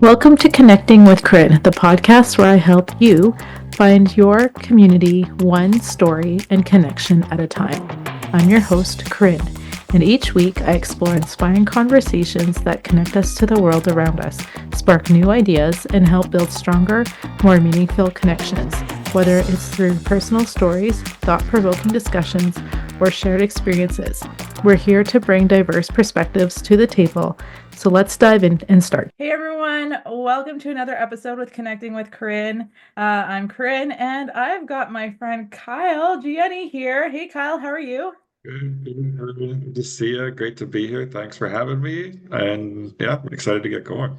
Welcome to Connecting with Corinne, the podcast where I help you find your community one story and connection at a time. I'm your host, Corinne, and each week I explore inspiring conversations that connect us to the world around us, spark new ideas, and help build stronger, more meaningful connections. Whether it's through personal stories, thought-provoking discussions, or shared experiences, we're here to bring diverse perspectives to the table. So let's dive in and start. Hey everyone, welcome to another episode with Connecting with Corinne. I'm Corinne and I've got my friend Kyle Gieni here. Hey Kyle, how are you? Good to see you. Great to be here. Thanks for having me. And yeah, I'm excited to get going.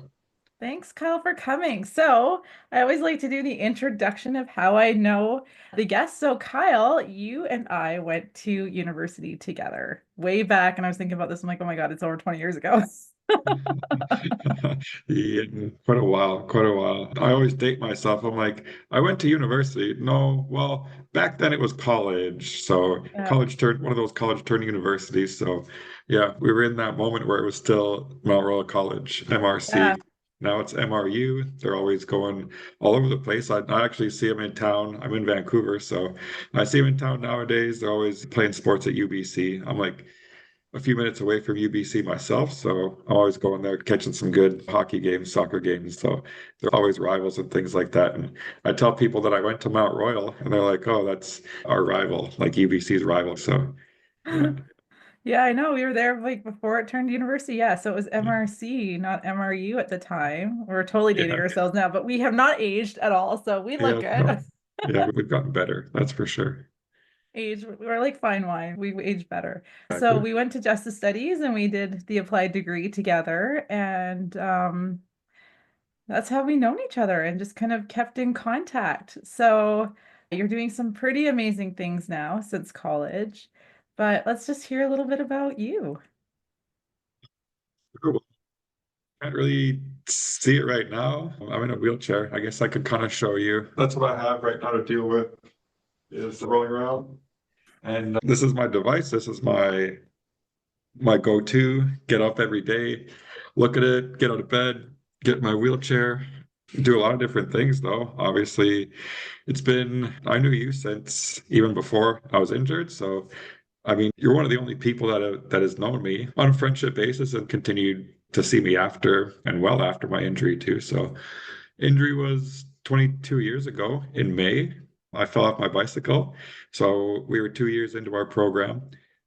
Thanks Kyle for coming. So I always like to do the introduction of how I know the guests. So Kyle, you and I went to university together way back and I was thinking about this. I'm like, oh my God, it's over 20 years ago. Yeah, quite a while, quite a while. I always date myself. I'm like, I went to university. No, well, back then it was college. So Yeah. college turned one of those college turned universities. So yeah, we were in that moment where it was still Mount Royal College, Yeah. MRC. Now it's MRU. They're always going all over the place. I actually see them in town. I'm in Vancouver, so I see them in town nowadays. They're always playing sports at UBC. I'm like a few minutes away from UBC myself, so I'm always going there catching some good hockey games, soccer games. So they're always rivals and things like that. And I tell people that I went to Mount Royal, and they're like, "Oh, that's our rival, like UBC's rival." So yeah, Yeah, I know. We were there like before it turned university. Yeah, so it was yeah, MRC, not MRU at the time. We're totally dating yeah, ourselves now, but we have not aged at all, so we look yeah. good. No, yeah, we've gotten better. That's for sure. Age, we're like fine wine. We age better. So Exactly. we went to Justice Studies and we did the applied degree together, and that's how we known each other and just kind of kept in contact. So you're doing some pretty amazing things now since college, but let's just hear a little bit about you. Cool. Can't really see it right now. I'm in a wheelchair. I guess I could kind of show you. That's what I have right now to deal with is rolling around. And this is my device. This is my go-to. Get up every day, look at it, get out of bed, get in my wheelchair, do a lot of different things though. Obviously, I knew you since even before I was injured. So, I mean, you're one of the only people that has known me on a friendship basis and continued to see me after and well after my injury too. So, injury was 22 years ago in May. I fell off my bicycle. So we were 2 years into our program.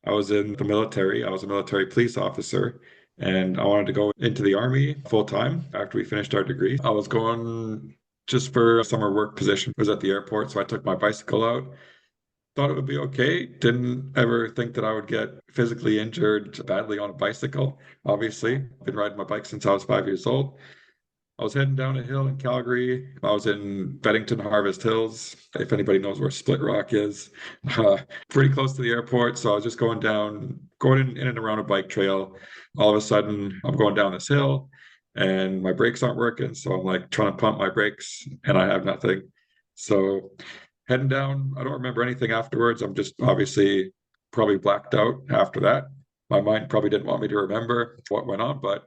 I was in the military. I was a military police officer, and I wanted to go into the army full time after we finished our degree. I was going just for a summer work position. I was at the airport, so I took my bicycle out. Thought it would be okay. Didn't ever think that I would get physically injured badly on a bicycle. Obviously, I've been riding my bike since I was 5 years old. I was heading down a hill in Calgary. I was in Beddington Harvest Hills, if anybody knows where Split Rock is. Uh, Pretty close to the airport. So I was just going down, going in and around a bike trail. All of a sudden, I'm going down this hill and my brakes aren't working. So I'm like trying to pump my brakes and I have nothing. So heading down, I don't remember anything afterwards. I'm just obviously probably blacked out after that. My mind probably didn't want me to remember what went on, but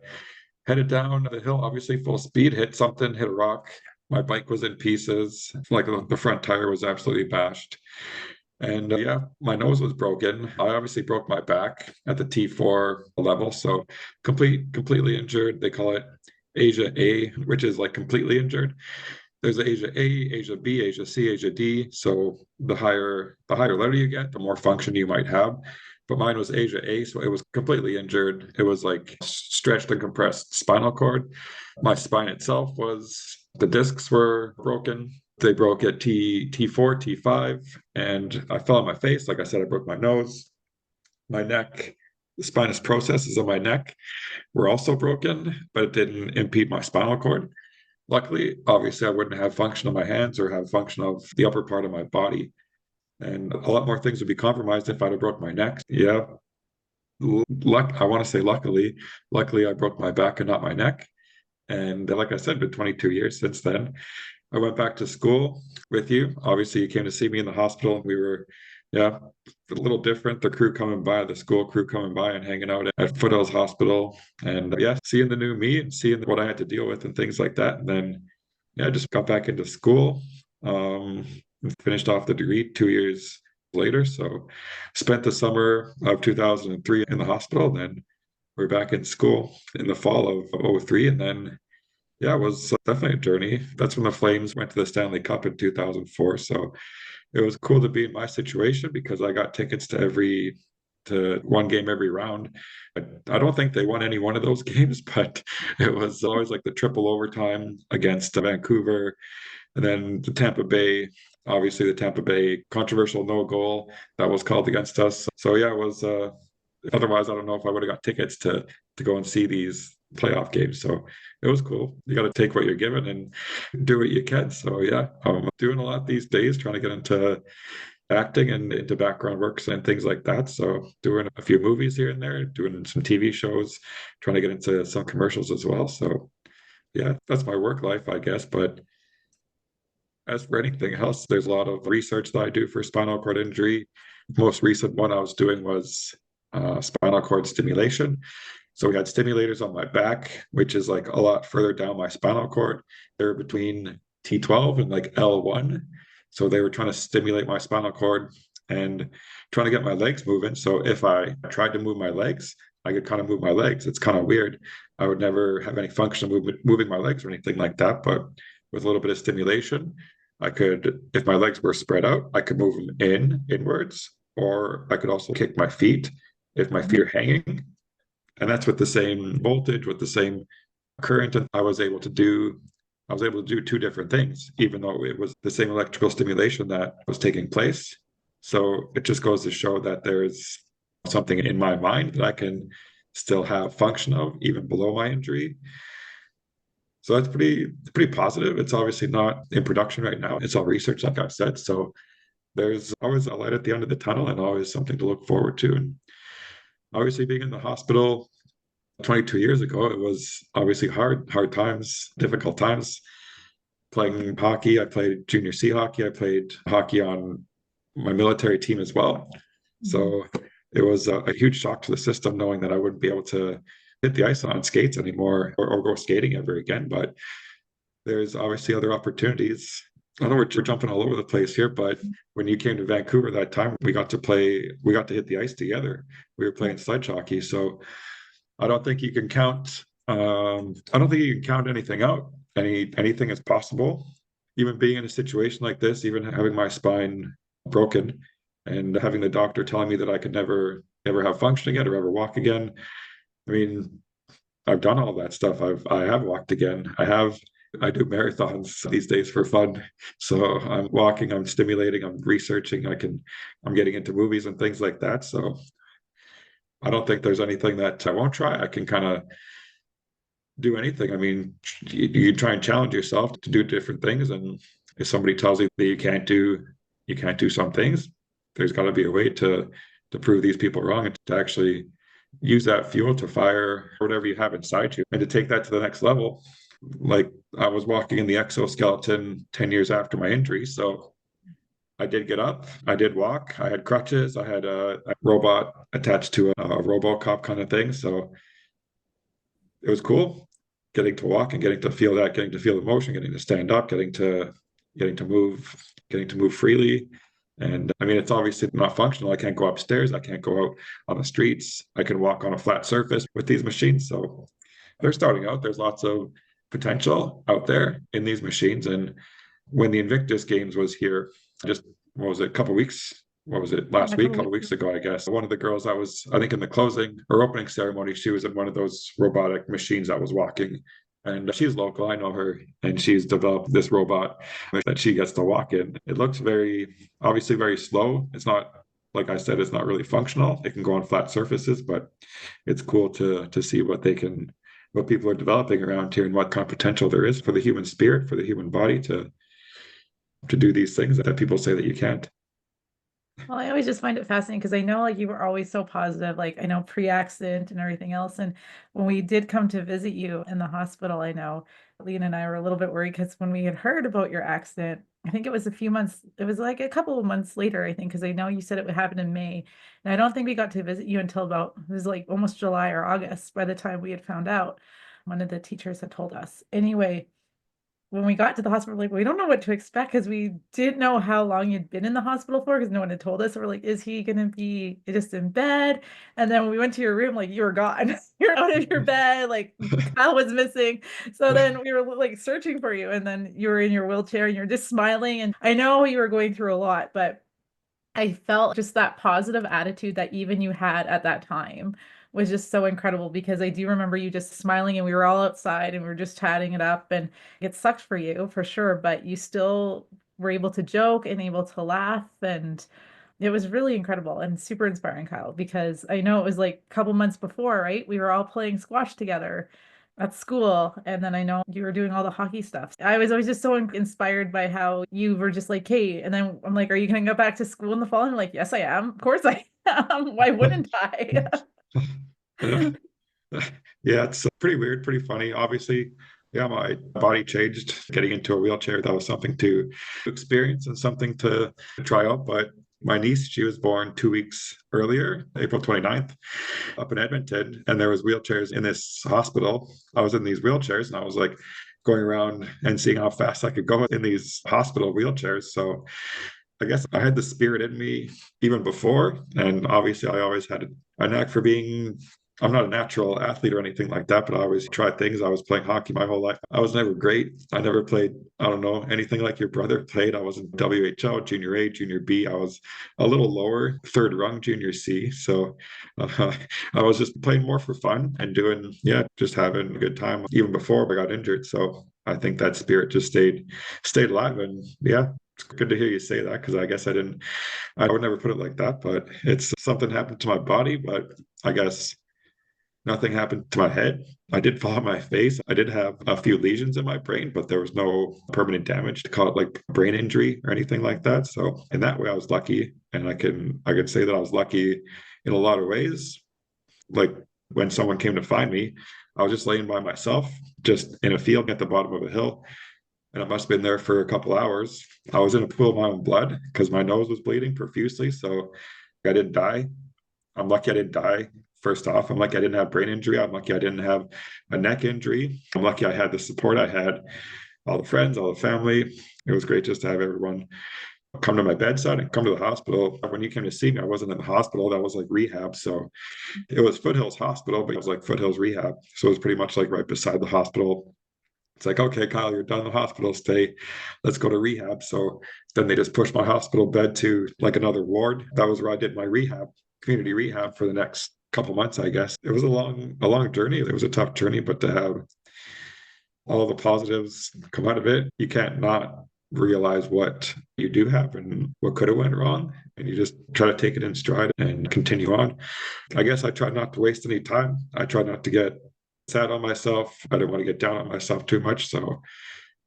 headed down the hill, obviously full speed, hit something, hit a rock. My bike was in pieces. Like the front tire was absolutely bashed. And yeah, my nose was broken. I obviously broke my back at the T4 level. So completely injured. They call it Asia A, which is like completely injured. There's Asia A, Asia B, Asia C, Asia D. So the higher letter you get, the more function you might have. But mine was Asia A, so it was completely injured. It was like stretched and compressed spinal cord. My spine itself was the discs were broken. They broke at T4, T5, and I fell on my face. Like I said, I broke my nose, my neck, the spinous processes of my neck were also broken, but it didn't impede my spinal cord. Luckily, obviously, I wouldn't have function of my hands or have function of the upper part of my body. And a lot more things would be compromised if I'd have broke my neck. Yeah. I want to say luckily, I broke my back and not my neck. And like I said, been 22 years since then. I went back to school with you. Obviously, you came to see me in the hospital. We were Yeah, a little different. The crew coming by, the school crew coming by and hanging out at Foothills Hospital, and yeah, seeing the new me and seeing what I had to deal with and things like that. And then, yeah, I just got back into school. Um, Finished off the degree 2 years later. So, spent the summer of 2003 in the hospital. Then we're back in school in the fall of '03, and then yeah, it was definitely a journey. That's when the Flames went to the Stanley Cup in 2004. So it was cool to be in my situation because I got tickets to one game every round. I don't think they won any one of those games, but it was always like the triple overtime against Vancouver, and then the Tampa Bay. Obviously, the Tampa Bay controversial no goal that was called against us. So yeah, it was. Otherwise, I don't know if I would have got tickets to go and see these playoff games. So it was cool. You got to take what you're given and do what you can. So yeah, I'm doing a lot these days, trying to get into acting and into background works and things like that. So doing a few movies here and there, doing some TV shows, trying to get into some commercials as well. So yeah, that's my work life, I guess. But as for anything else, there's a lot of research that I do for spinal cord injury. Most recent one I was doing was spinal cord stimulation. So we had stimulators on my back, which is like a lot further down my spinal cord. They're between T12 and like L1. So they were trying to stimulate my spinal cord and trying to get my legs moving. So if I tried to move my legs, I could kind of move my legs. It's kind of weird. I would never have any function of moving my legs or anything like that. But with a little bit of stimulation, I could, if my legs were spread out, I could move them inwards, or I could also kick my feet if my feet are hanging. And that's with the same voltage, with the same current. And I was able to do two different things, even though it was the same electrical stimulation that was taking place. So it just goes to show that there's something in my mind that I can still have function of even below my injury. So that's pretty positive. It's obviously not in production right now. It's all research, like I've said. So there's always a light at the end of the tunnel and always something to look forward to. And obviously being in the hospital 22 years ago, it was obviously hard times, difficult times. Playing hockey, I played junior C hockey. I played hockey on my military team as well. So it was a huge shock to the system knowing that I wouldn't be able to hit the ice on skates anymore or go skating ever again. But there's obviously other opportunities. I know we're jumping all over the place here, but when you came to Vancouver that time, we got to hit the ice together. We were playing sledge hockey. So I don't think you can count. I don't think you can count anything out. Anything is possible. Even being in a situation like this, even having my spine broken, and having the doctor telling me that I could never ever have function again or ever walk again. I mean, I've done all that stuff. I have walked again. I do marathons these days for fun. So I'm walking, I'm stimulating, I'm researching, I'm getting into movies and things like that. So I don't think there's anything that I won't try. I can kind of do anything. I mean, you try and challenge yourself to do different things. And if somebody tells you that you can't do some things, there's got to be a way to prove these people wrong and to actually use that fuel to fire whatever you have inside you and to take that to the next level. Like I was walking in the exoskeleton 10 years after my injury. So I did get up, I did walk, I had crutches, I had a robot attached to a RoboCop kind of thing. So it was cool getting to walk and getting to feel that, getting to feel the motion, getting to stand up, getting to move, getting to move freely. And I mean, it's obviously not functional. I can't go upstairs. I can't go out on the streets. I can walk on a flat surface with these machines. So they're starting out. There's lots of potential out there in these machines. And when the Invictus Games was here, just what was it, a couple of weeks? What was it, last week, a couple of weeks ago, I guess. One of the girls that was, I think, in the closing or opening ceremony, she was in one of those robotic machines that was walking. And she's local. I know her, and she's developed this robot that she gets to walk in. It looks obviously very slow. It's not, like I said, it's not really functional. It can go on flat surfaces, but it's cool to see what people are developing around here and what kind of potential there is for the human spirit, for the human body to do these things that people say that you can't. Well, I always just find it fascinating because I know like you were always so positive, like I know pre-accident and everything else. And when we did come to visit you in the hospital, I know Lean and I were a little bit worried because when we had heard about your accident, I think it was a few months, it was like a couple of months later, I think, because I know you said it would happen in May. And I don't think we got to visit you until about, it was like almost July or August by the time we had found out. One of the teachers had told us. Anyway, when we got to the hospital, like, we don't know what to expect because we didn't know how long you'd been in the hospital for because no one had told us. So we're like, is he going to be just in bed? And then when we went to your room, like, you were gone. You're out of your bed. Like, Kyle was missing. So then we were like searching for you. And then you were in your wheelchair and you're just smiling. And I know you were going through a lot, but I felt just that positive attitude that even you had at that time was just so incredible because I do remember you just smiling and we were all outside and we were just chatting it up and it sucked for you for sure, but you still were able to joke and able to laugh and it was really incredible and super inspiring, Kyle, because I know it was like a couple months before, right? We were all playing squash together at school. And then I know you were doing all the hockey stuff. I was always just so inspired by how you were just like, hey, and then I'm like, are you going to go back to school in the fall? And I'm like, yes, I am. Of course I am. Why wouldn't I? Yeah, it's pretty weird, pretty funny. Obviously, yeah, my body changed. Getting into a wheelchair, that was something to experience and something to try out. But my niece, she was born 2 weeks earlier, April 29th, up in Edmonton, and there was wheelchairs in this hospital. I was in these wheelchairs and I was like going around and seeing how fast I could go in these hospital wheelchairs. So I guess I had the spirit in me even before. And obviously, I always had a knack for being. I'm not a natural athlete or anything like that, but I always try things. I was playing hockey my whole life. I was never great. I never played, I don't know, anything like your brother played. I was in WHL, junior A, junior B. I was a little lower, third rung, junior C. So I was just playing more for fun and doing, yeah, just having a good time even before I got injured. So I think that spirit just stayed alive. And yeah, it's good to hear you say that because I guess I would never put it like that, but it's something happened to my body, but I guess nothing happened to my head. I did fall on my face. I did have a few lesions in my brain, but there was no permanent damage to call it like brain injury or anything like that. So in that way, I was lucky, and I can say that I was lucky in a lot of ways. Like when someone came to find me, I was just laying by myself, just in a field at the bottom of a hill, and I must have been there for a couple hours. I was in a pool of my own blood because my nose was bleeding profusely, so I didn't die. I'm lucky I didn't die. First off, I'm lucky I didn't have brain injury. I'm lucky I didn't have a neck injury. I'm lucky I had the support I had, all the friends, all the family. It was great just to have everyone come to my bedside and come to the hospital. When you came to see me, I wasn't in the hospital. That was like rehab. So it was Foothills Hospital, but it was like Foothills Rehab. So it was pretty much like right beside the hospital. It's like, okay, Kyle, you're done in the hospital stay. Let's go to rehab. So then they just pushed my hospital bed to like another ward. That was where I did my rehab, community rehab for the next couple months, I guess. It was a long journey. It was a tough journey, but to have all the positives come out of it, you can't not realize what you do have and what could have went wrong. And you just try to take it in stride and continue on. I guess I try not to waste any time. I try not to get sad on myself. I don't want to get down on myself too much. So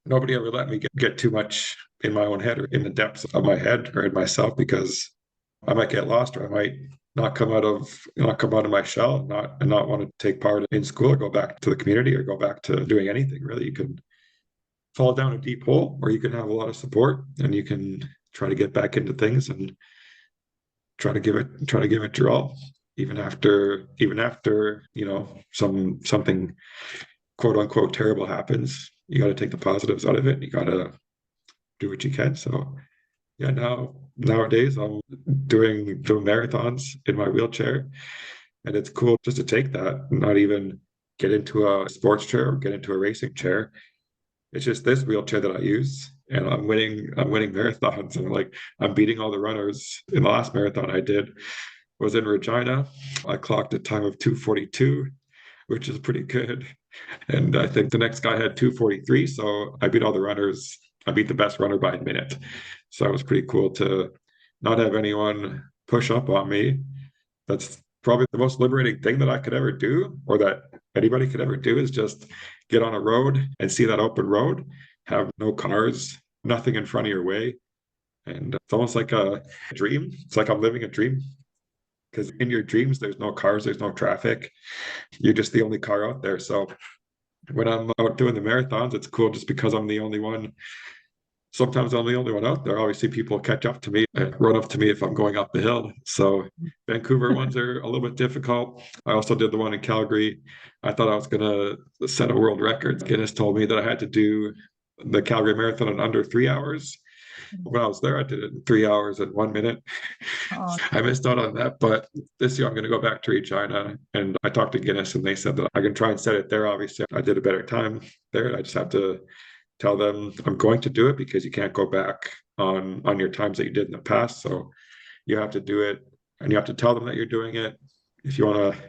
nobody ever let me get too much in my own head or in the depths of my head or in myself because I might get lost or I might not come out of my shell and not want to take part in school or go back to the community or go back to doing anything really. You can fall down a deep hole or you can have a lot of support and you can try to get back into things and try to give it your all even after something quote unquote terrible happens. You got to take the positives out of it. You got to do what you can. So yeah, nowadays I'm doing marathons in my wheelchair, and it's cool just to take that, not even get into a sports chair or get into a racing chair. It's just this wheelchair that I use, and I'm winning marathons, and like I'm beating all the runners. In the last marathon I did was in Regina. I clocked a time of 2:42, which is pretty good. And I think the next guy had 2:43. So I beat all the runners. I beat the best runner by a minute. So it was pretty cool to not have anyone push up on me. That's probably the most liberating thing that I could ever do, or that anybody could ever do, is just get on a road and see that open road, have no cars, nothing in front of your way. And it's almost like a dream. It's like I'm living a dream because in your dreams, there's no cars, there's no traffic. You're just the only car out there. So when I'm out doing the marathons, it's cool just because I'm the only one sometimes I'm the only one out there. Obviously, people catch up to me and run up to me if I'm going up the hill. So Vancouver ones are a little bit difficult. I also did the one in Calgary. I thought I was going to set a world record. Guinness told me that I had to do the Calgary Marathon in under 3 hours. When I was there, I did it in 3 hours and 1 minute. Oh, I missed out on that, but this year I'm going to go back to Regina. And I talked to Guinness and they said that I can try and set it there. Obviously, I did a better time there. I just have to tell them I'm going to do it because you can't go back on your times that you did in the past. So you have to do it and you have to tell them that you're doing it. If you want to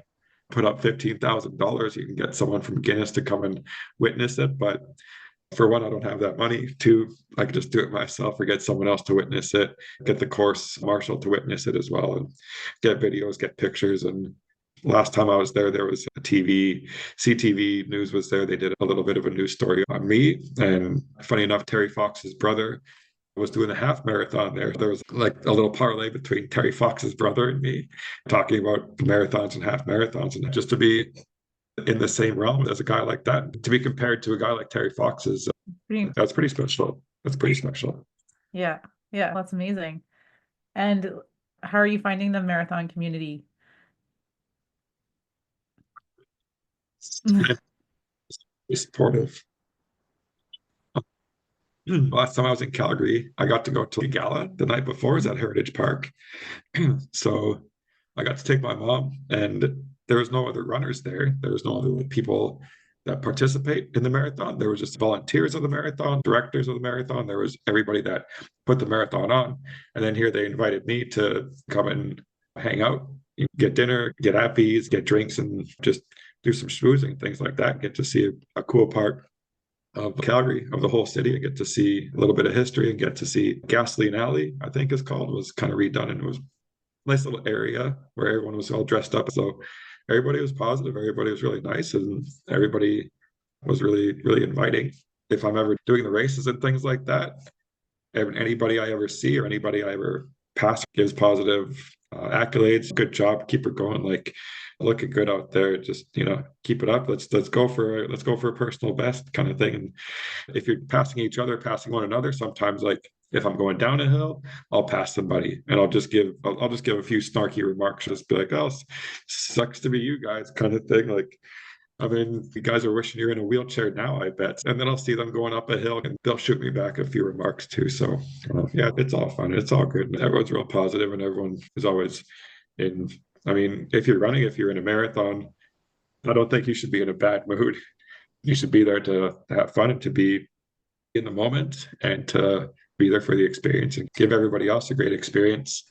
put up $15,000, you can get someone from Guinness to come and witness it. But for one, I don't have that money. Two, I could just do it myself or get someone else to witness it, get the course marshal to witness it as well, and get videos, get pictures. And last time I was there, there was a CTV News was there. They did a little bit of a news story on me. And funny enough, Terry Fox's brother was doing a half marathon there. There was like a little parlay between Terry Fox's brother and me talking about marathons and half marathons. And just to be in the same realm as a guy like that, to be compared to a guy like Terry Fox's, that's pretty special. That's pretty special. yeah, that's amazing. And how are you finding the marathon community? Supportive. Last time I was in Calgary, I got to go to a gala the night before. It was at Heritage Park. So I got to take my mom, and there was no other runners there. There was no other people that participate in the marathon. There was just volunteers of the marathon, directors of the marathon. There was everybody that put the marathon on. And then here they invited me to come and hang out, get dinner, get appies, get drinks, and just do some schmoozing, things like that. Get to see a cool part of Calgary, of the whole city. I get to see a little bit of history and get to see Gasoline Alley, I think it's called, was kind of redone, and it was a nice little area where everyone was all dressed up. So everybody was positive, everybody was really nice, and everybody was really, really inviting. If I'm ever doing the races and things like that, anybody I ever see or anybody I ever pass gives positive accolades. Good job, keep it going. Like, looking good out there. Just keep it up. Let's go for a personal best kind of thing. And if you're passing each other, passing one another, sometimes like if I'm going down a hill, I'll pass somebody and I'll just give a few snarky remarks. Just be like, "Oh, sucks to be you guys," kind of thing. Like, I mean, you guys are wishing you're in a wheelchair now, I bet. And then I'll see them going up a hill and they'll shoot me back a few remarks too. So, yeah, it's all fun. It's all good. Everyone's real positive and everyone is always in. I mean, if you're in a marathon, I don't think you should be in a bad mood. You should be there to have fun and to be in the moment and to be there for the experience and give everybody else a great experience.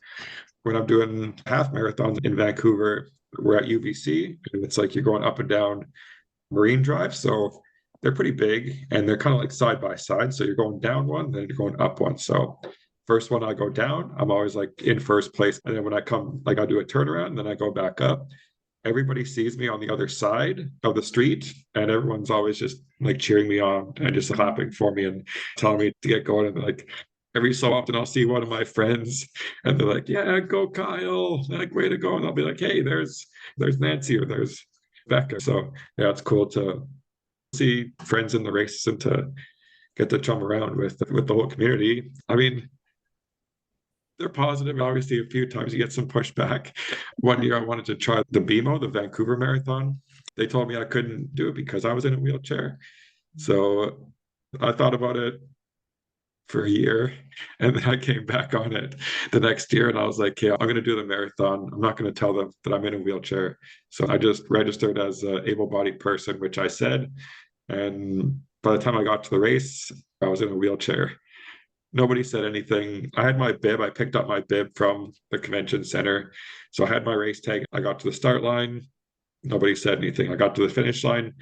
When I'm doing half marathons in Vancouver, we're at UBC, and it's like you're going up and down Marine Drive. So they're pretty big and they're kind of like side by side. So you're going down one, then you're going up one. So first one I go down, I'm always like in first place. And then when I come, like I do a turnaround, and then I go back up. Everybody sees me on the other side of the street, and everyone's always just like cheering me on and just clapping for me and telling me to get going. And like every so often, I'll see one of my friends, and they're like, "Yeah, go Kyle! Like, way to go!" And I'll be like, "Hey, there's Nancy or there's Becca." So yeah, it's cool to see friends in the race and to get to chum around with the whole community. I mean, they're positive. Obviously, a few times you get some pushback. One year I wanted to try the BMO, the Vancouver Marathon. They told me I couldn't do it because I was in a wheelchair. So I thought about it for a year, and then I came back on it the next year and I was like, "Okay, I'm going to do the marathon. I'm not going to tell them that I'm in a wheelchair." So I just registered as an able-bodied person, which I said. And by the time I got to the race, I was in a wheelchair. Nobody said anything. I had my bib. I picked up my bib from the convention center. So I had my race tag. I got to the start line. Nobody said anything. I got to the finish line.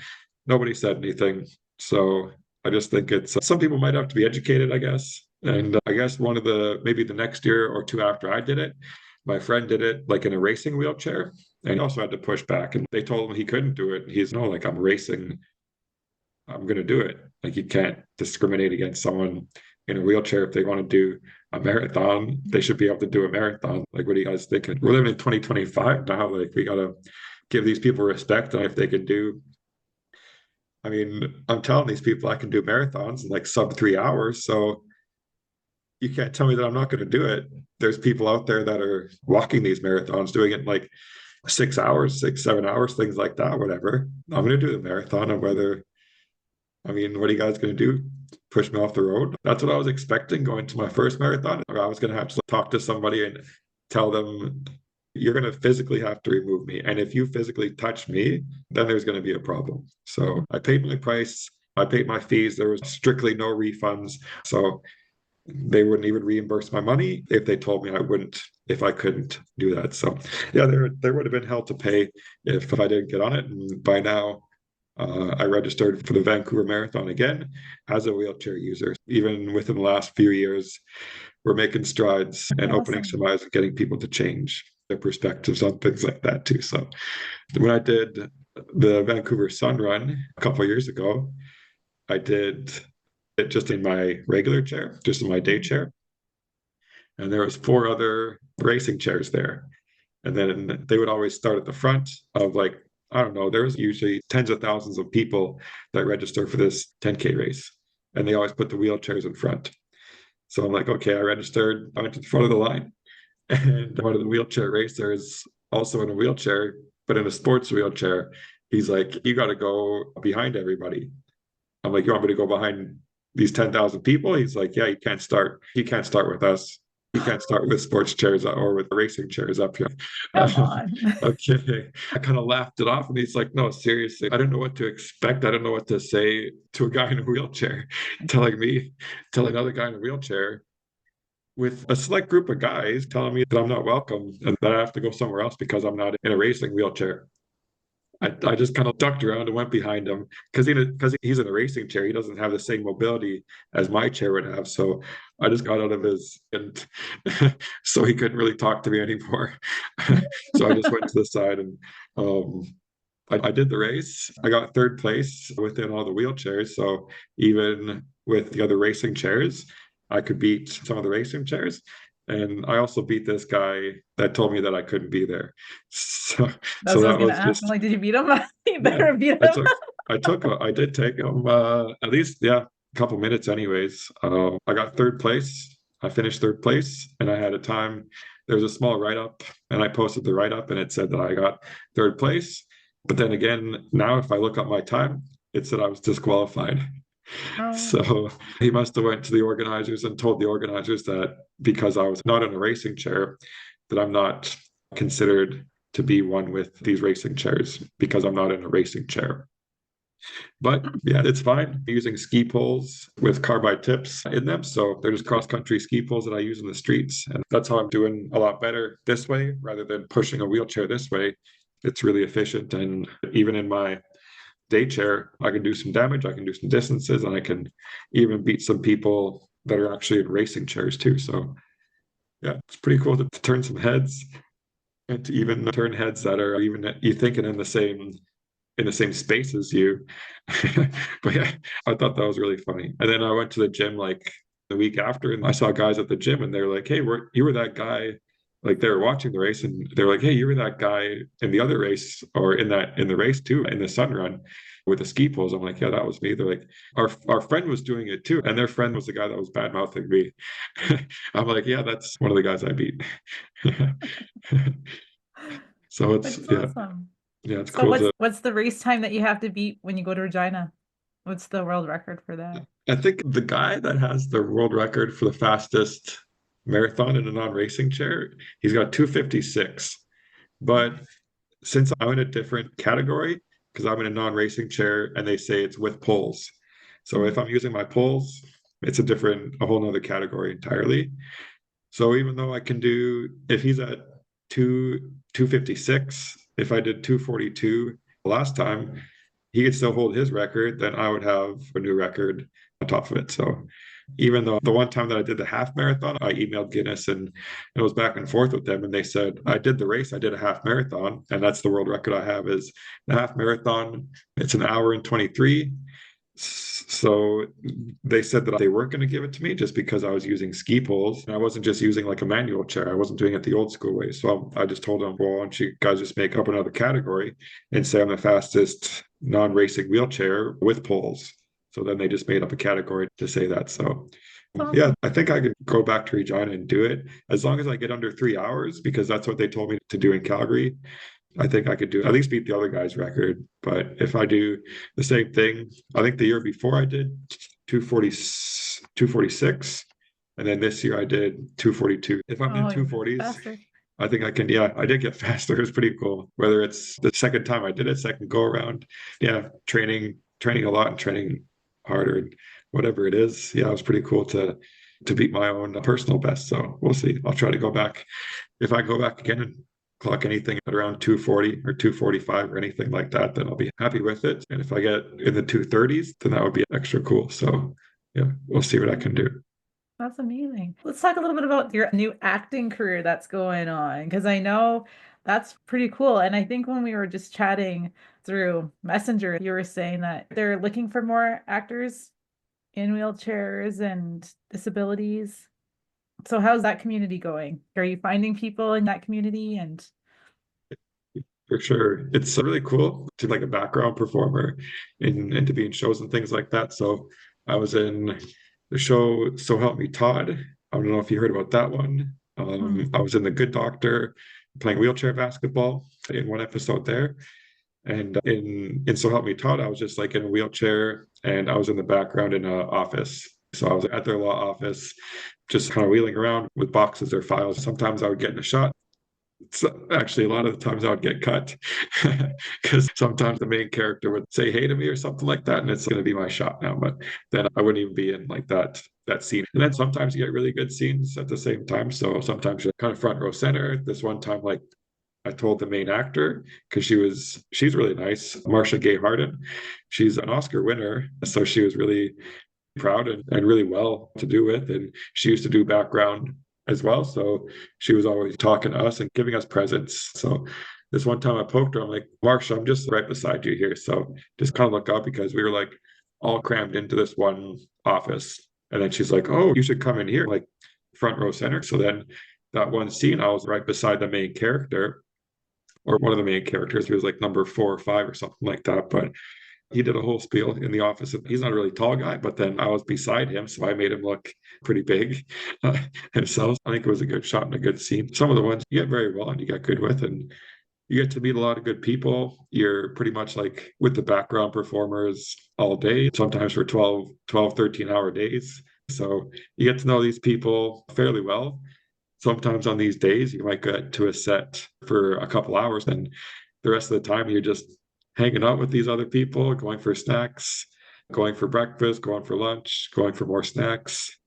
Nobody said anything. So I just think it's some people might have to be educated, I guess. And I guess maybe the next year or two after I did it, my friend did it like in a racing wheelchair. And he also had to push back. And they told him he couldn't do it. He's no, like, I'm racing. I'm going to do it. Like, you can't discriminate against someone in a wheelchair. If they want to do a marathon, they should be able to do a marathon. Like, what are you guys thinking? We're living in 2025 now. Like, we got to give these people respect. And if they can do, I mean, I'm telling these people I can do marathons in like sub 3 hours. So you can't tell me that I'm not going to do it. There's people out there that are walking these marathons, doing it in like 6 hours, 7 hours, things like that, whatever. I'm going to do the marathon. And whether, I mean, what are you guys going to do? Push me off the road? That's what I was expecting going to my first marathon. I was going to have to talk to somebody and tell them, you're going to physically have to remove me. And if you physically touch me, then there's going to be a problem. So I paid my price. I paid my fees. There was strictly no refunds. So they wouldn't even reimburse my money if they told me I wouldn't, if I couldn't do that. So yeah, there would have been hell to pay if I didn't get on it. And by now, I registered for the Vancouver Marathon again as a wheelchair user. Even within the last few years, we're making strides and opening some eyes and getting people to change their perspectives on things like that too. So when I did the Vancouver Sun Run a couple of years ago, I did it just in my regular chair, just in my day chair. And there was 4 other racing chairs there. And then they would always start at the front of like, I don't know, there was usually tens of thousands of people that register for this 10K race. And they always put the wheelchairs in front. So I'm like, okay, I registered, I went to the front of the line. And one of the wheelchair racers, also in a wheelchair, but in a sports wheelchair, he's like, you got to go behind everybody. I'm like, you want me to go behind these 10,000 people? He's like, yeah, you can't start. You can't start with us. You can't start with sports chairs or with racing chairs up here. Come on. Okay. I kind of laughed it off and he's like, no, seriously, I don't know what to expect. I don't know what to say to a guy in a wheelchair tell another guy in a wheelchair with a select group of guys telling me that I'm not welcome and that I have to go somewhere else because I'm not in a racing wheelchair. I just kind of ducked around and went behind him because he's in a racing chair. He doesn't have the same mobility as my chair would have. So I just got out of his, and so he couldn't really talk to me anymore. So I just went to the side and I did the race. I got 3rd place within all the wheelchairs. So even with the other racing chairs, I could beat some of the racing chairs. And I also beat this guy that told me that I couldn't be there. So, That's what I was that gonna was ask. just, I'm like, did you beat him? You yeah, better beat I him. I did take him at least, yeah, a couple minutes anyways. I got 3rd place. I finished 3rd place and I had a time. There was a small write-up and I posted the write-up and it said that I got 3rd place. But then again, now if I look up my time, it said I was disqualified. Oh, So he must have went to the organizers and told the organizers that because I was not in a racing chair, that I'm not considered to be one with these racing chairs because I'm not in a racing chair. But yeah, it's fine. I'm using ski poles with carbide tips in them. So they're just cross-country ski poles that I use in the streets. And that's how I'm doing a lot better this way rather than pushing a wheelchair this way. It's really efficient. And even in my day chair, I can do some damage, I can do some distances, and I can even beat some people that are actually in racing chairs too. So yeah, it's pretty cool to turn some heads and to even turn heads that are even you thinking in the same space as you. But yeah, I thought that was really funny. And then I went to the gym like the week after and I saw guys at the gym and they're like, hey, you were that guy. Like they were watching the race and they're like, hey, you were that guy in the other race or in the race too, in the sun run with the ski poles. I'm like, yeah, that was me. They're like, our friend was doing it too. And their friend was the guy that was bad mouthing me. I'm like, yeah, that's one of the guys I beat. So it's that's yeah. awesome. Yeah, it's So cool what's the race time that you have to beat when you go to Regina? What's the world record for that? I think the guy that has the world record for the fastest marathon in a non-racing chair, he's got 2:56. But since I'm in a different category, because I'm in a non-racing chair and they say it's with poles. So if I'm using my poles, it's a whole nother category entirely. So even though I can do, if he's at 2:56, if I did 2:42 last time, he could still hold his record, then I would have a new record on top of it. So even though the one time that I did the half marathon, I emailed Guinness and it was back and forth with them. And they said, I did the race, I did a half marathon. And that's the world record I have is the half marathon. It's an hour and 23. So they said that they weren't going to give it to me just because I was using ski poles. And I wasn't just using like a manual chair. I wasn't doing it the old school way. So I just told them, well, why don't you guys just make up another category and say I'm the fastest non-racing wheelchair with poles. So then they just made up a category to say that. So Awesome. Yeah, I think I could go back to Regina and do it as long as I get under 3 hours, because that's what they told me to do in Calgary. I think I could do at least beat the other guy's record. But if I do the same thing, I think the year before I did 240, 246, and then this year I did 242. If I'm in Oh, you're 240s, faster. I think I can. Yeah, I did get faster. It was pretty cool. Whether it's the second time I did it, second go around, yeah, training a lot and training harder, and whatever it is. Yeah, it was pretty cool to beat my own personal best. So we'll see. I'll try to go back. If I go back again and clock anything at around 240 or 245 or anything like that, then I'll be happy with it. And if I get in the 230s, then that would be extra cool. So yeah, we'll see what I can do. That's amazing. Let's talk a little bit about your new acting career that's going on, because I know that's pretty cool. And I think when we were just chatting through Messenger, you were saying that they're looking for more actors in wheelchairs and disabilities. So how's that community going? Are you finding people in that community? And For sure. It's really cool to like a background performer and to be in shows and things like that. So I was in the show So Help Me Todd. I don't know if you heard about that one. I was in The Good Doctor playing wheelchair basketball in one episode there. And in So Help Me Todd, I was just like in a wheelchair and I was in the background in an office. So I was at their law office, just kind of wheeling around with boxes or files. Sometimes I would get in a shot. So actually, a lot of the times I would get cut because sometimes the main character would say hey to me or something like that, and it's going to be my shot now. But then I wouldn't even be in like that scene. And then sometimes you get really good scenes at the same time. So sometimes you're kind of front row center. This one time, like I told the main actor because she's really nice, Marcia Gay Harden. She's an Oscar winner, so she was really proud and really well to do with. And she used to do background as well. So she was always talking to us and giving us presents. So this one time I poked her, I'm like, Marsha, I'm just right beside you here. So just kind of look up because we were like all crammed into this one office. And then she's like, oh, you should come in here, like front row center. So then that one scene, I was right beside the main character or one of the main characters. He was like number 4 or 5 or something like that. But he did a whole spiel in the office. He's not a really tall guy, but then I was beside him, so I made him look pretty big himself. I think it was a good shot and a good scene. Some of the ones you get very well and you get good with, and you get to meet a lot of good people. You're pretty much like with the background performers all day, sometimes for 13-hour days. So you get to know these people fairly well. Sometimes on these days, you might get to a set for a couple hours, and the rest of the time, you're just hanging out with these other people, going for snacks, going for breakfast, going for lunch, going for more snacks,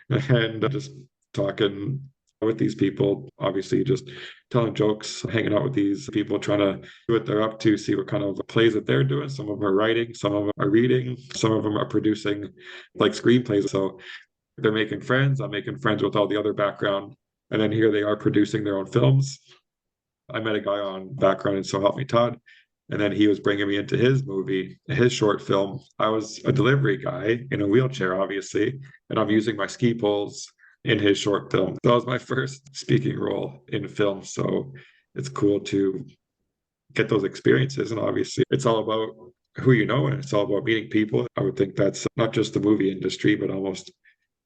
and just talking with these people. Obviously, just telling jokes, hanging out with these people, trying to see what they're up to, see what kind of plays that they're doing. Some of them are writing, some of them are reading, some of them are producing like screenplays. So they're making friends. I'm making friends with all the other background. And then here they are producing their own films. I met a guy on background and So Help Me Todd. And then he was bringing me into his movie, his short film. I was a delivery guy in a wheelchair, obviously, and I'm using my ski poles in his short film. That was my first speaking role in film. So it's cool to get those experiences. And obviously, it's all about who you know and it's all about meeting people. I would think that's not just the movie industry, but almost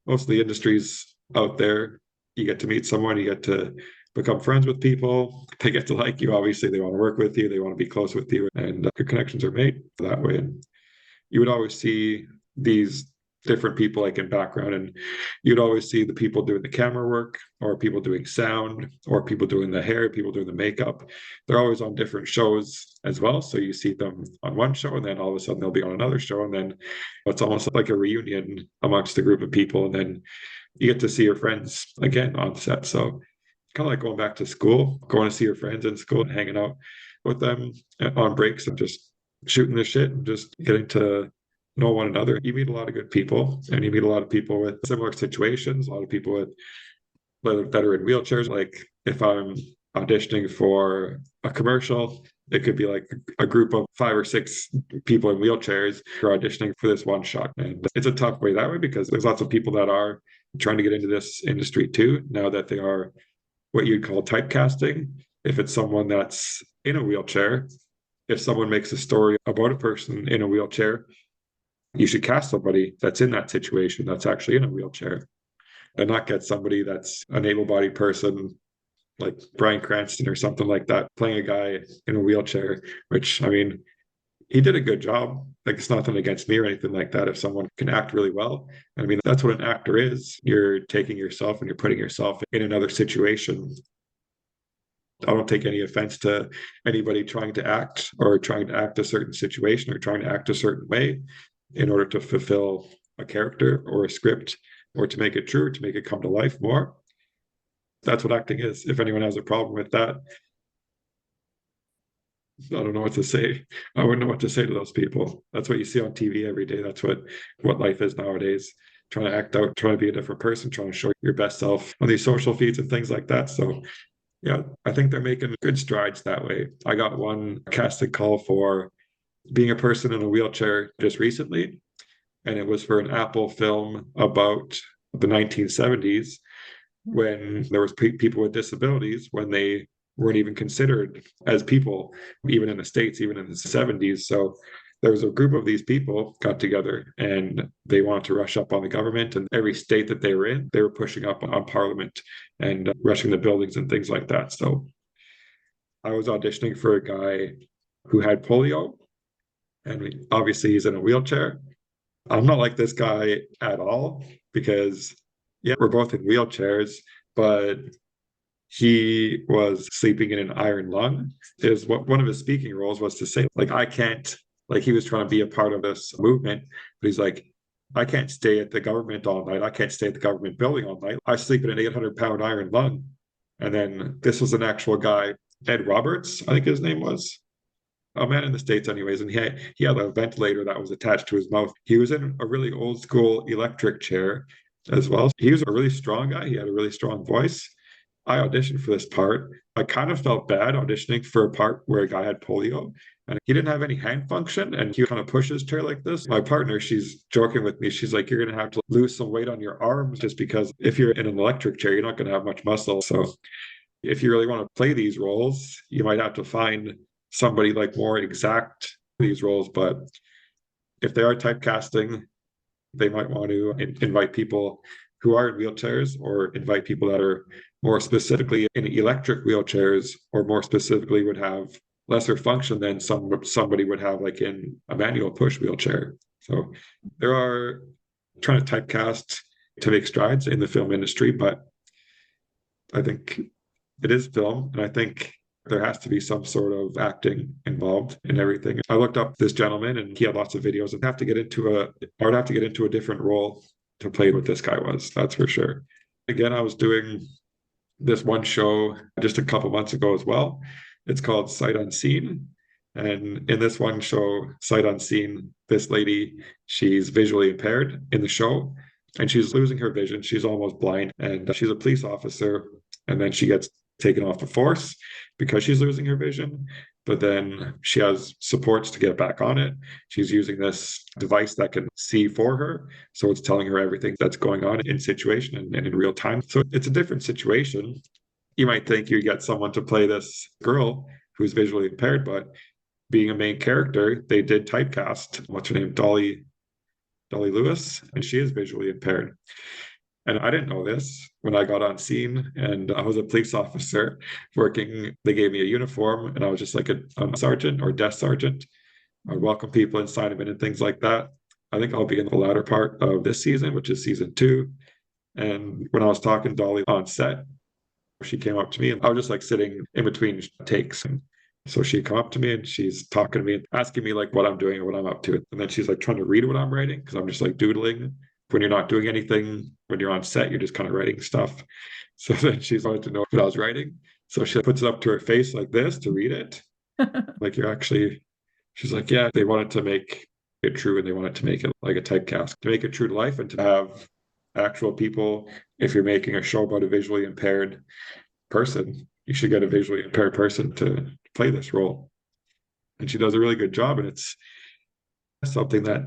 most of the industries out there. You get to meet someone, you get to become friends with people. They get to like you. Obviously, they want to work with you. They want to be close with you, and good connections are made that way. And you would always see these different people like in background, and you'd always see the people doing the camera work, or people doing sound, or people doing the hair, people doing the makeup. They're always on different shows as well. So you see them on one show, and then all of a sudden they'll be on another show, and then it's almost like a reunion amongst a group of people, and then you get to see your friends again on set. So kind of like going back to school, going to see your friends in school and hanging out with them on breaks and just shooting the shit and just getting to know one another. You meet a lot of good people and you meet a lot of people with similar situations, a lot of people that are in wheelchairs. Like if I'm auditioning for a commercial, it could be like a group of 5 or 6 people in wheelchairs who are auditioning for this one shot. And it's a tough way that way because there's lots of people that are trying to get into this industry too, now that they are what you'd call typecasting. If it's someone that's in a wheelchair, if someone makes a story about a person in a wheelchair, You should cast somebody that's in that situation, that's actually in a wheelchair, and not get somebody that's an able-bodied person like Bryan Cranston or something like that, playing a guy in a wheelchair, which, I mean, he did a good job. Like, it's nothing against me or anything like that. If someone can act really well, I mean, that's what an actor is. You're taking yourself and you're putting yourself in another situation. I don't take any offense to anybody trying to act or trying to act a certain situation or trying to act a certain way in order to fulfill a character or a script or to make it true, to make it come to life more. That's what acting is. If anyone has a problem with that, I don't know what to say. I wouldn't know what to say to those people. That's what you see on TV every day. That's what life is nowadays. Trying to act out, trying to be a different person, trying to show your best self on these social feeds and things like that. So yeah, I think they're making good strides that way. I got one casting call for being a person in a wheelchair just recently, and it was for an Apple film about the 1970s when there was people with disabilities, when they weren't even considered as people, even in the States, even in the 70s. So there was a group of these people got together and they wanted to rush up on the government, and every state that they were in, they were pushing up on Parliament and rushing the buildings and things like that. So I was auditioning for a guy who had polio, and obviously he's in a wheelchair. I'm not like this guy at all because, yeah, we're both in wheelchairs, but he was sleeping in an iron lung. Is what one of his speaking roles was to say, like, I can't, like, he was trying to be a part of this movement, but he's like, I can't stay at the government all night. I can't stay at the government building all night. I sleep in an 800-pound iron lung. And then this was an actual guy, Ed Roberts, I think his name was. A man in the States anyways, and he had a ventilator that was attached to his mouth. He was in a really old school electric chair as well. He was a really strong guy. He had a really strong voice. I auditioned for this part. I kind of felt bad auditioning for a part where a guy had polio and he didn't have any hand function and he kind of pushed his chair like this. My partner, she's joking with me. She's like, you're going to have to lose some weight on your arms just because if you're in an electric chair, you're not going to have much muscle. So if you really want to play these roles, you might have to find somebody like more exact these roles. But if they are typecasting, they might want to invite people who are in wheelchairs or invite people that are more specifically in electric wheelchairs or more specifically would have lesser function than somebody would have like in a manual push wheelchair. So there are trying to typecast to make strides in the film industry, but I think it is film, and I think there has to be some sort of acting involved in everything. I looked up this gentleman and he had lots of videos. I would have to get into a different role to play what this guy was. That's for sure. Again, I was doing this one show just a couple months ago as well. It's called Sight Unseen. And in this one show, Sight Unseen, this lady, she's visually impaired in the show and she's losing her vision. She's almost blind and she's a police officer. And then she gets taken off the force because she's losing her vision, but then she has supports to get back on it. She's using this device that can see for her, so it's telling her everything that's going on in situation and in real time. So it's a different situation. You might think you get someone to play this girl who's visually impaired, but being a main character, they did typecast, what's her name, Dolly Lewis, and she is visually impaired. And I didn't know this when I got on scene, and I was a police officer working. They gave me a uniform, and I was just like a sergeant or desk sergeant. I'd welcome people and sign them in and things like that. I think I'll be in the latter part of this season, which is season 2. And when I was talking to Dolly on set, she came up to me, and I was just like sitting in between takes. And so she come up to me and she's talking to me, asking me like what I'm doing or what I'm up to. And then she's like trying to read what I'm writing because I'm just like doodling. When you're not doing anything, when you're on set, you're just kind of writing stuff. So then she's wanted to know what I was writing. So she puts it up to her face like this to read it. Like you're actually, she's like, yeah, they wanted to make it true and they wanted to make it like a typecast, to make it true to life and to have actual people. If you're making a show about a visually impaired person, you should get a visually impaired person to play this role. And she does a really good job. And it's something that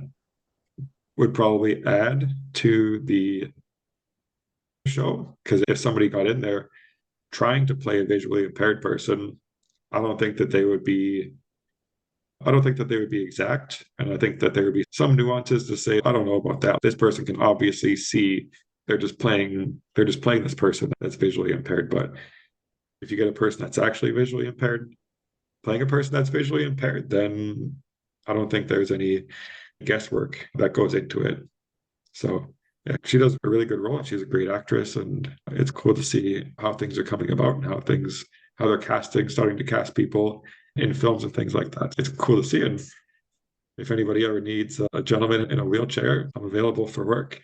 would probably add to the show, because if somebody got in there trying to play a visually impaired person, I don't think that they would be I don't think that they would be exact. And I think that there would be some nuances to say, I don't know about that. This person can obviously see they're just playing this person that's visually impaired. But if you get a person that's actually visually impaired, playing a person that's visually impaired, then I don't think there's any guesswork that goes into it. So yeah, she does a really good role and she's a great actress. And it's cool to see how things are coming about and how they're starting to cast people in films and things like that. It's cool to see. And if anybody ever needs a gentleman in a wheelchair, I'm available for work.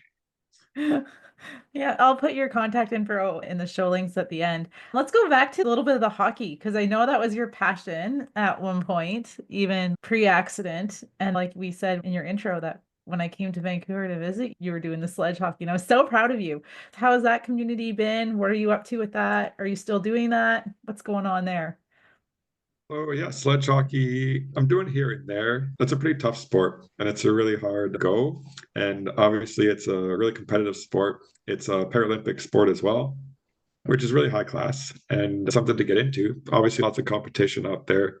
Yeah, I'll put your contact info in the show links at the end. Let's go back to a little bit of the hockey because I know that was your passion at one point, even pre-accident. And like we said in your intro, that when I came to Vancouver to visit, you were doing the sledge hockey, and I was so proud of you. How has that community been? What are you up to with that? Are you still doing that? What's going on there? Oh yeah, sledge hockey. I'm doing here and there. It's a pretty tough sport and it's a really hard go. And obviously it's a really competitive sport. It's a Paralympic sport as well, which is really high class and something to get into. Obviously lots of competition out there.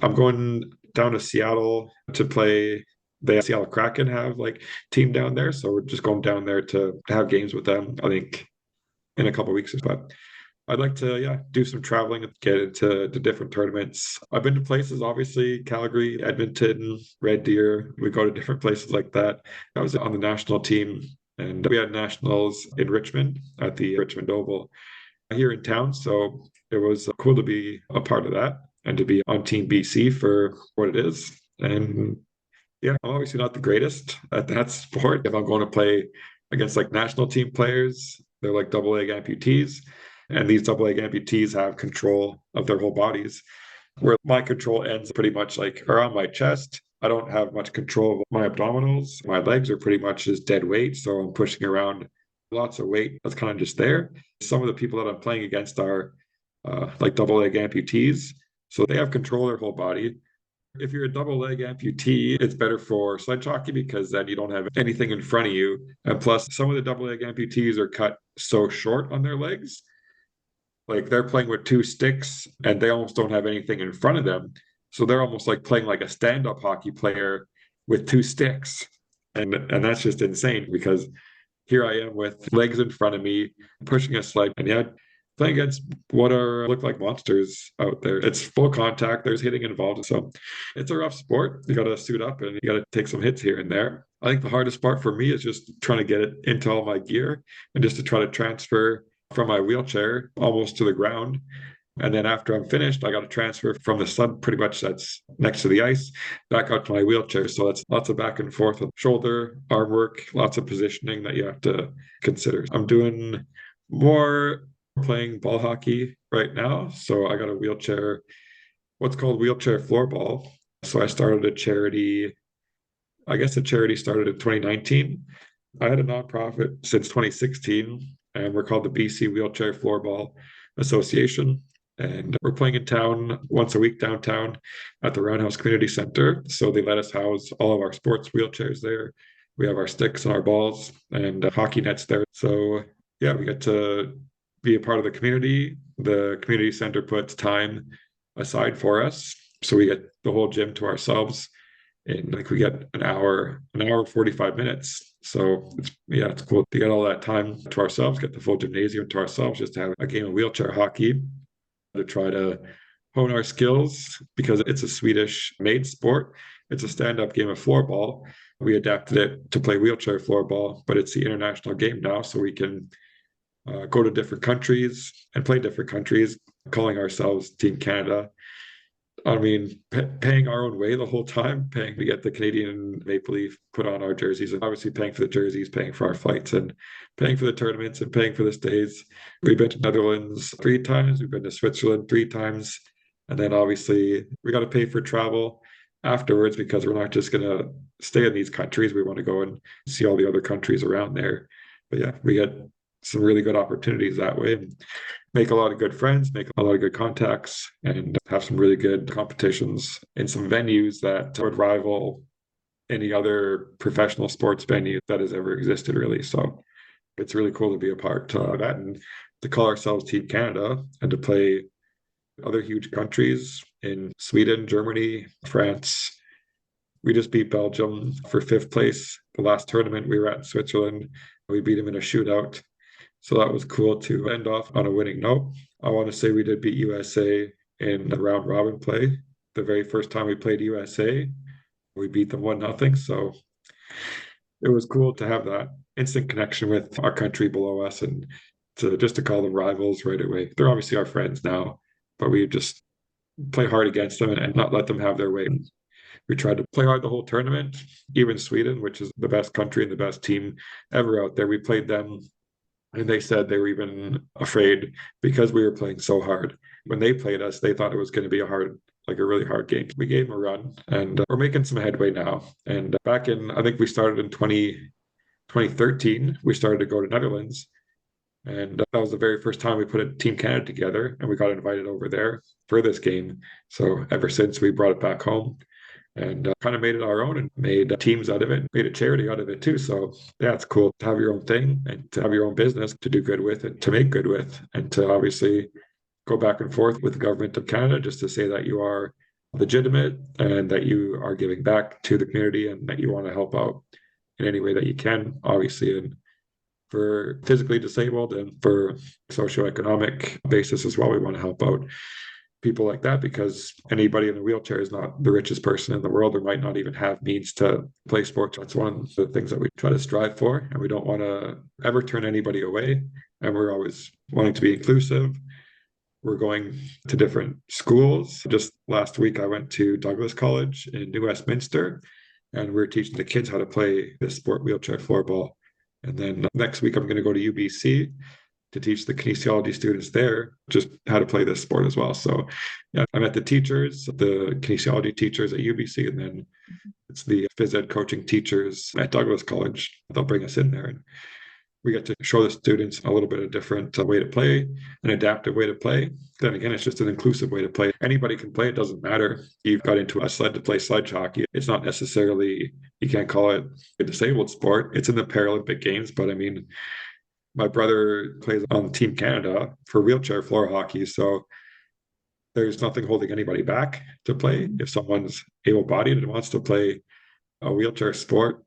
I'm going down to Seattle to play. The Seattle Kraken have like team down there. So we're just going down there to have games with them, I think in a couple of weeks. But I'd like to, yeah, do some traveling and get into different tournaments. I've been to places, obviously, Calgary, Edmonton, Red Deer. We go to different places like that. I was on the national team, and we had nationals in Richmond at the Richmond Oval here in town. So it was cool to be a part of that and to be on Team BC for what it is. And yeah, I'm obviously not the greatest at that sport. If I'm going to play against like national team players, they're like double leg amputees. And these double leg amputees have control of their whole bodies, where my control ends pretty much like around my chest. I don't have much control of my abdominals. My legs are pretty much just dead weight. So I'm pushing around lots of weight that's kind of just there. Some of the people that I'm playing against are like double leg amputees. So they have control of their whole body. If you're a double leg amputee, it's better for sledge hockey because then you don't have anything in front of you. And plus, some of the double leg amputees are cut so short on their legs. Like they're playing with two sticks and they almost don't have anything in front of them. So they're almost like playing like a stand-up hockey player with two sticks. And that's just insane because here I am with legs in front of me, pushing a sled. And yeah, playing against what look like monsters out there. It's full contact, there's hitting involved. So it's a rough sport. You got to suit up and you got to take some hits here and there. I think the hardest part for me is just trying to get it into all my gear and just to try to transfer from my wheelchair almost to the ground. And then after I'm finished, I got to transfer from the sled pretty much that's next to the ice back out to my wheelchair. So that's lots of back and forth with shoulder, arm work, lots of positioning that you have to consider. I'm doing more playing ball hockey right now. So I got a wheelchair, what's called wheelchair floorball. So I started a charity. I guess the charity started in 2019. I had a nonprofit since 2016, and we're called the BC Wheelchair Floorball Association. And we're playing in town once a week downtown at the Roundhouse Community Center. So they let us house all of our sports wheelchairs there. We have our sticks and our balls and hockey nets there. So yeah, we get to be a part of the community. The community center puts time aside for us. So we get the whole gym to ourselves. And like we get an hour 45 minutes. So it's cool to get all that time to ourselves, get the full gymnasium to ourselves, just to have a game of wheelchair hockey to try to hone our skills because it's a Swedish made sport. It's a stand-up game of floorball. We adapted it to play wheelchair floorball, but it's the international game now, so we can go to different countries and play different countries, calling ourselves Team Canada. I mean, paying our own way the whole time, paying to get the Canadian Maple Leaf put on our jerseys, and obviously paying for the jerseys, paying for our flights, and paying for the tournaments, and paying for the stays. We've been to Netherlands 3 times. We've been to Switzerland 3 times. And then obviously we got to pay for travel afterwards because we're not just going to stay in these countries. We want to go and see all the other countries around there. But yeah, we get some really good opportunities that way. And make a lot of good friends, make a lot of good contacts, and have some really good competitions in some venues that would rival any other professional sports venue that has ever existed, really. So it's really cool to be a part of that and to call ourselves Team Canada and to play other huge countries in Sweden, Germany, France. We just beat Belgium for 5th place. The last tournament we were at in Switzerland, we beat them in a shootout. So that was cool to end off on a winning note. I want to say we did beat USA in the round robin play. The very first time we played USA, we beat them 1-0. So it was cool to have that instant connection with our country below us and to call them rivals right away. They're obviously our friends now, but we just play hard against them and not let them have their way. We tried to play hard the whole tournament. Even Sweden, which is the best country and the best team ever out there, we played them and they said they were even afraid because we were playing so hard. When they played us, they thought it was going to be a really hard game. We gave them a run and we're making some headway now. And back in, I think we started in 2013, we started to go to Netherlands. And that was the very first time we put a Team Canada together and we got invited over there for this game. So ever since we brought it back home and kind of made it our own and made teams out of it, made a charity out of it too. So yeah, it's cool to have your own thing and to have your own business to do good with and to make good with and to obviously go back and forth with the government of Canada just to say that you are legitimate and that you are giving back to the community and that you want to help out in any way that you can, obviously. And for physically disabled and for socioeconomic basis as well, we want to help out people like that because anybody in a wheelchair is not the richest person in the world or might not even have means to play sports. That's one of the things that we try to strive for, and we don't want to ever turn anybody away, and we're always wanting to be inclusive. We're going to different schools. Just last week I went to Douglas College in New Westminster and we're teaching the kids how to play this sport, wheelchair floorball. And then next week I'm going to go to UBC to teach the kinesiology students there just how to play this sport as well. So yeah, I met the teachers, the kinesiology teachers at UBC, and then it's the phys ed coaching teachers at Douglas College. They'll bring us in there and we get to show the students a little bit of a different way to play, an adaptive way to play. Then again, it's just an inclusive way to play. Anybody can play. It doesn't matter. You've got into a sled to play sledge hockey. It's not necessarily, you can't call it a disabled sport. It's in the Paralympic Games, but I mean, my brother plays on Team Canada for wheelchair floor hockey. So there's nothing holding anybody back to play. If someone's able-bodied and wants to play a wheelchair sport,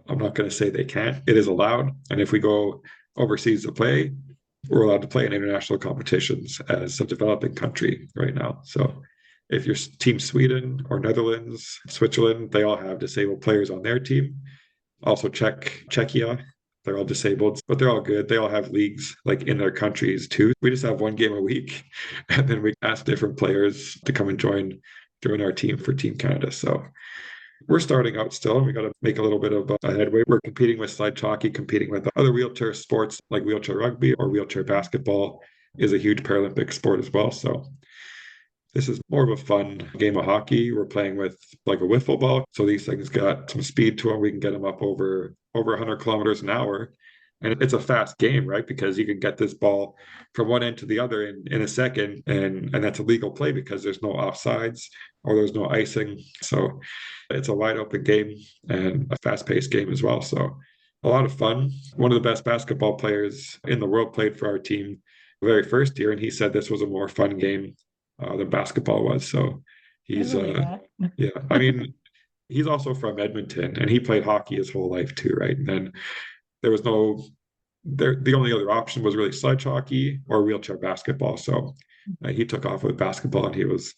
I'm not going to say they can't. It is allowed. And if we go overseas to play, we're allowed to play in international competitions as a developing country right now. So if you're Team Sweden or Netherlands, Switzerland, they all have disabled players on their team. Also Czechia, they're all disabled, but they're all good. They all have leagues like in their countries too. We just have one game a week and then we ask different players to come and join our team for Team Canada. So we're starting out still, and we got to make a little bit of a headway. We're competing with sledge hockey, competing with other wheelchair sports like wheelchair rugby or wheelchair basketball is a huge Paralympic sport as well. So this is more of a fun game of hockey. We're playing with like a wiffle ball. So these things got some speed to them. We can get them up over 100 kilometers an hour. And it's a fast game, right? Because you can get this ball from one end to the other in a second. And that's a legal play because there's no offsides or there's no icing. So it's a wide open game and a fast paced game as well. So a lot of fun. One of the best basketball players in the world played for our team the very first year. And he said this was a more fun game than basketball was. So he's, yeah, I mean, he's also from Edmonton and he played hockey his whole life too, right? And then there was the only other option was really sledge hockey or wheelchair basketball. So he took off with basketball and he was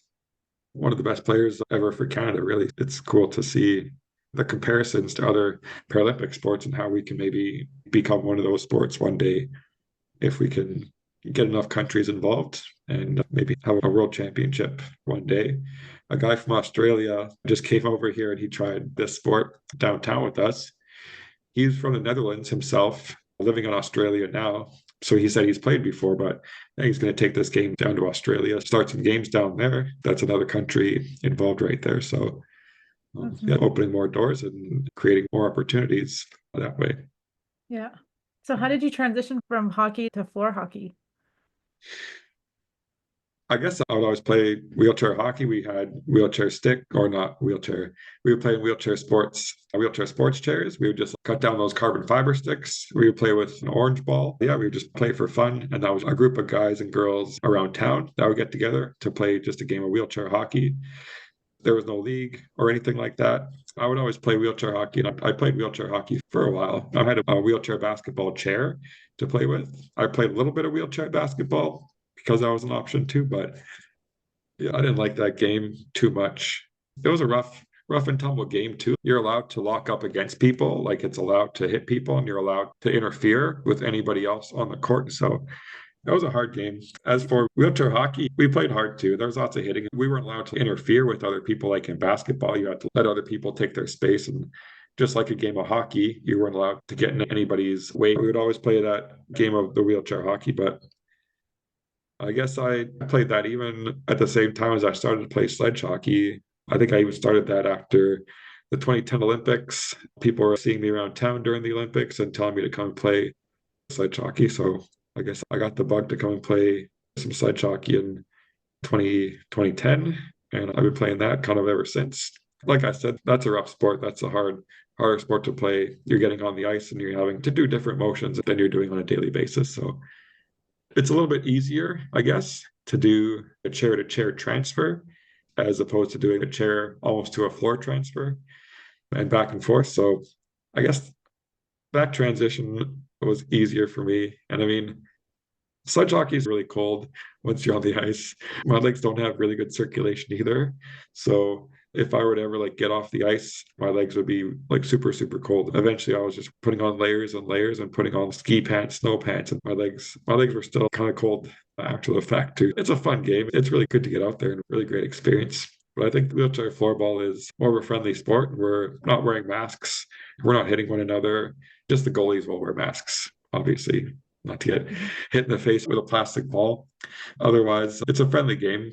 one of the best players ever for Canada, really. It's cool to see the comparisons to other Paralympic sports and how we can maybe become one of those sports one day if we can get enough countries involved and maybe have a world championship one day. A guy from Australia just came over here and he tried this sport downtown with us. He's from the Netherlands himself, living in Australia now. So he said he's played before, but he's going to take this game down to Australia, start some games down there. That's another country involved right there. So yeah, opening more doors and creating more opportunities that way. Yeah. So how did you transition from hockey to floor hockey? I guess I would always play wheelchair hockey. We had wheelchair stick, or not wheelchair. We would play wheelchair sports chairs. We would just cut down those carbon fiber sticks. We would play with an orange ball. Yeah, we would just play for fun. And that was a group of guys and girls around town that would get together to play just a game of wheelchair hockey. There was no league or anything like that. I would always play wheelchair hockey, and I played wheelchair hockey for a while. I had a wheelchair basketball chair to play with. I played a little bit of wheelchair basketball because that was an option too, but yeah, I didn't like that game too much. It was a rough and tumble game too. You're allowed to lock up against people, like it's allowed to hit people, and you're allowed to interfere with anybody else on the court. So that was a hard game. As for wheelchair hockey, we played hard too. There was lots of hitting. We weren't allowed to interfere with other people like in basketball. You had to let other people take their space. And just like a game of hockey, you weren't allowed to get in anybody's way. We would always play that game of the wheelchair hockey, but I guess I played that even at the same time as I started to play sledge hockey. I think I even started that after the 2010 Olympics. People were seeing me around town during the Olympics and telling me to come play sledge hockey. So I guess I got the bug to come and play some sledge hockey in 2010, and I've been playing that kind of ever since. Like I said, that's a rough sport. That's a harder sport to play. You're getting on the ice and you're having to do different motions than you're doing on a daily basis. So it's a little bit easier, I guess, to do a chair to chair transfer as opposed to doing a chair almost to a floor transfer and back and forth. So I guess that transition was easier for me. And I mean, sledge hockey is really cold once you're on the ice. My legs don't have really good circulation either. So if I were to ever like get off the ice, my legs would be like super, super cold. Eventually I was just putting on layers and layers and putting on ski pants, snow pants, and my legs were still kind of cold after the fact too. It's a fun game. It's really good to get out there and a really great experience. But I think wheelchair floorball is more of a friendly sport. We're not wearing masks. We're not hitting one another. Just the goalies will wear masks, obviously, not to get hit in the face with a plastic ball. Otherwise, it's a friendly game.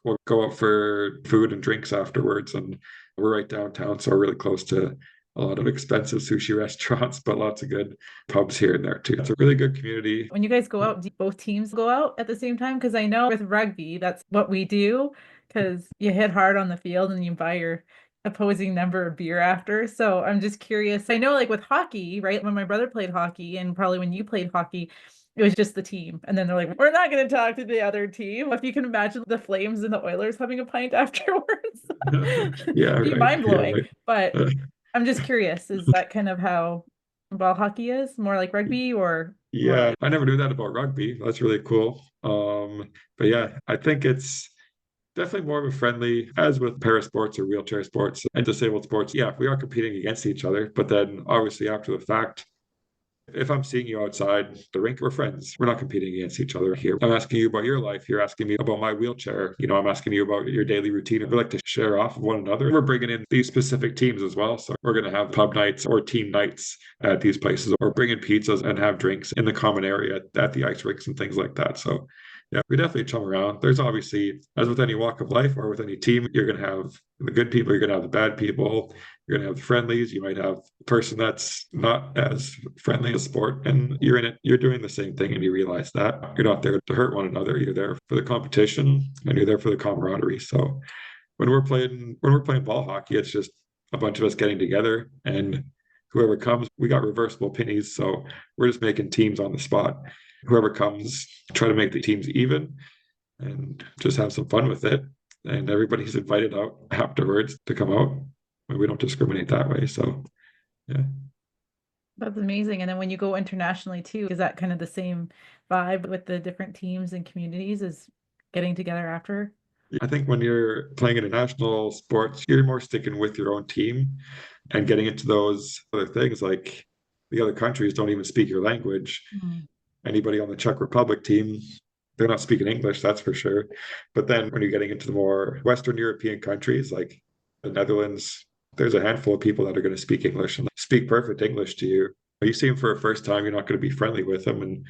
We'll go out for food and drinks afterwards, and we're right downtown, so we're really close to a lot of expensive sushi restaurants, but lots of good pubs here and there too. It's a really good community. When you guys go out, do both teams go out at the same time? Because I know with rugby, that's what we do, because you hit hard on the field and you buy your opposing number of beer after. So I'm just curious. I know like with hockey, right? When my brother played hockey and probably when you played hockey, it was just the team. And then they're like, we're not going to talk to the other team. If you can imagine the Flames and the Oilers having a pint afterwards, Yeah, be right. mind blowing. Yeah, But right. I'm just curious, is that kind of how ball hockey is? More like rugby or more Yeah, like I never knew that about rugby. That's really cool. But yeah, I think it's definitely more of a friendly, as with para sports or wheelchair sports and disabled sports. Yeah, we are competing against each other, but then obviously after the fact, if I'm seeing you outside the rink, we're friends. We're not competing against each other here. I'm asking you about your life. You're asking me about my wheelchair. I'm asking you about your daily routine. We like to share off of one another. We're bringing in these specific teams as well. So we're going to have pub nights or team nights at these places, or bring in pizzas and have drinks in the common area at the ice rinks and things like that. So yeah, we definitely chum around. There's obviously, as with any walk of life or with any team, you're going to have the good people, you're going to have the bad people, you're going to have the friendlies. You might have a person that's not as friendly as sport, and you're in it, you're doing the same thing, and you realize that you're not there to hurt one another. You're there for the competition, and you're there for the camaraderie. So when we're playing ball hockey, it's just a bunch of us getting together, and whoever comes, we got reversible pennies, so we're just making teams on the spot. Whoever comes, try to make the teams even and just have some fun with it. And everybody's invited out afterwards to come out. And we don't discriminate that way. So, yeah. that's amazing. And then when you go internationally too, is that kind of the same vibe with the different teams and communities is getting together after? I think when you're playing international sports, you're more sticking with your own team and getting into those other things like the other countries don't even speak your language. Mm. Anybody on the Czech Republic team, they're not speaking English, that's for sure. But then when you're getting into the more Western European countries like the Netherlands, there's a handful of people that are going to speak English and speak perfect English to you. You see them for a first time, you're not going to be friendly with them. And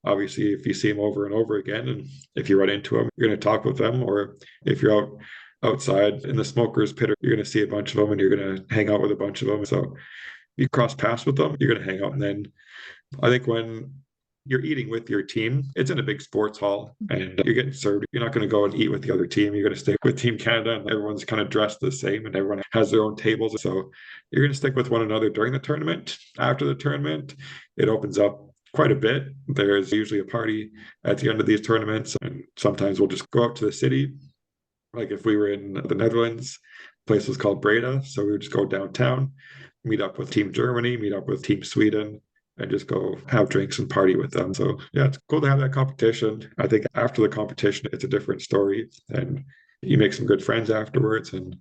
obviously, if you see them over and over again, and if you run into them, you're going to talk with them. Or if you're outside in the smokers pit, you're going to see a bunch of them and you're going to hang out with a bunch of them. So you cross paths with them, you're going to hang out. And then I think when you're eating with your team. It's in a big sports hall and you're getting served. You're not going to go and eat with the other team. You're going to stay with Team Canada, and everyone's kind of dressed the same and everyone has their own tables. So you're going to stick with one another during the tournament. After the tournament, it opens up quite a bit. There's usually a party at the end of these tournaments, and sometimes we'll just go up to the city. Like if we were in the Netherlands, the place was called Breda. So we would just go downtown, meet up with Team Germany, meet up with Team Sweden, and just go have drinks and party with them. So yeah, it's cool to have that competition. I think after the competition, it's a different story, and you make some good friends afterwards, and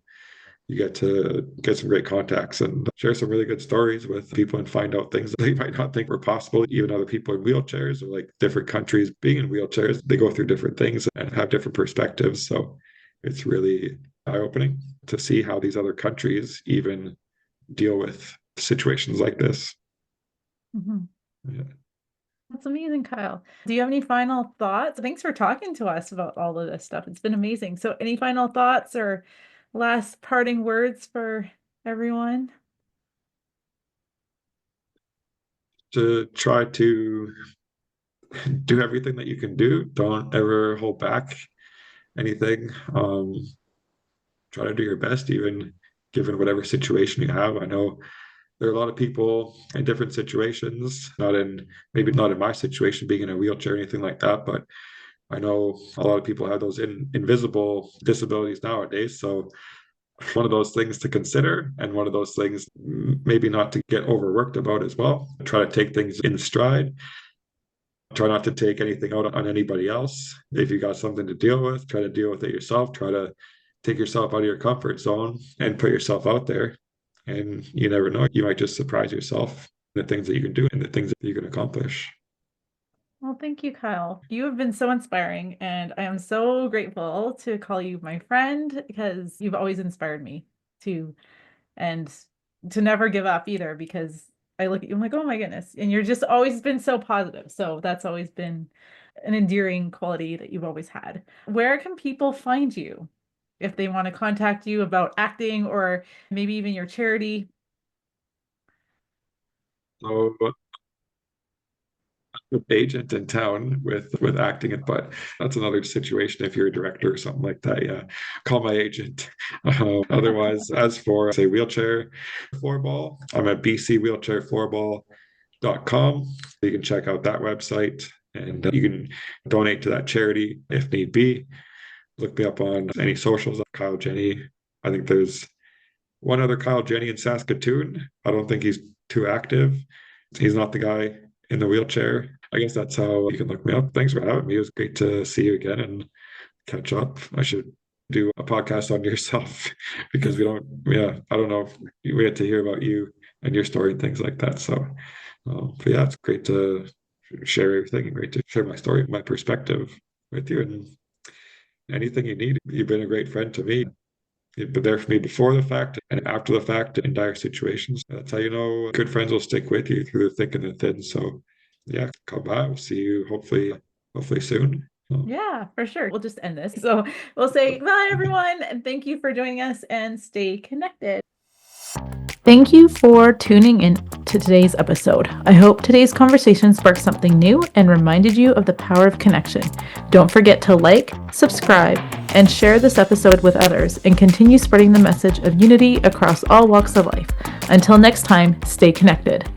you get to get some great contacts and share some really good stories with people and find out things that they might not think were possible. Even other people in wheelchairs or like different countries being in wheelchairs, they go through different things and have different perspectives. So it's really eye-opening to see how these other countries even deal with situations like this. Yeah. That's amazing, Kyle. Do you have any final thoughts? Thanks for talking to us about all of this stuff. It's been amazing. So any final thoughts or last parting words for everyone? To try to do everything that you can do. Don't ever hold back anything. Try to do your best, even given whatever situation you have. I know there are a lot of people in different situations, maybe not in my situation, being in a wheelchair or anything like that, but I know a lot of people have those invisible disabilities nowadays. So one of those things to consider, and one of those things maybe not to get overworked about as well. Try to take things in stride. Try not to take anything out on anybody else. If you got something to deal with, try to deal with it yourself. Try to take yourself out of your comfort zone and put yourself out there. And you never know, you might just surprise yourself, the things that you can do and the things that you can accomplish. Well, thank you, Kyle. You have been so inspiring, and I am so grateful to call you my friend, because you've always inspired me to, and to never give up either, because I look at you, I'm like, oh my goodness. And you're just always been so positive. So that's always been an endearing quality that you've always had. Where can people find you if they want to contact you about acting, or maybe even your charity? So agent in town with acting it, but that's another situation. If you're a director or something like that, yeah, call my agent. Otherwise, as for say wheelchair floorball, I'm at bcwheelchairfloorball.com. You can check out that website, and you can donate to that charity if need be. Look me up on any socials. Kyle Gieni. I think there's one other Kyle Gieni in Saskatoon. I don't think he's too active. He's not the guy in the wheelchair. I guess that's how you can look me up. Thanks for having me. It was great to see you again and catch up. I should do a podcast on yourself because I don't know if we had to hear about you and your story and things like that. So, but yeah, it's great to share everything and great to share my story, my perspective with you, and anything you need. You've been a great friend to me. You've been there for me before the fact and after the fact in dire situations. That's how you know good friends will stick with you through the thick and the thin. So yeah, come by. We'll see you hopefully soon. Yeah, for sure. We'll just end this. So we'll say bye, everyone, and thank you for joining us, and stay connected. Thank you for tuning in to today's episode. I hope today's conversation sparked something new and reminded you of the power of connection. Don't forget to like, subscribe, and share this episode with others, and continue spreading the message of unity across all walks of life. Until next time, stay connected.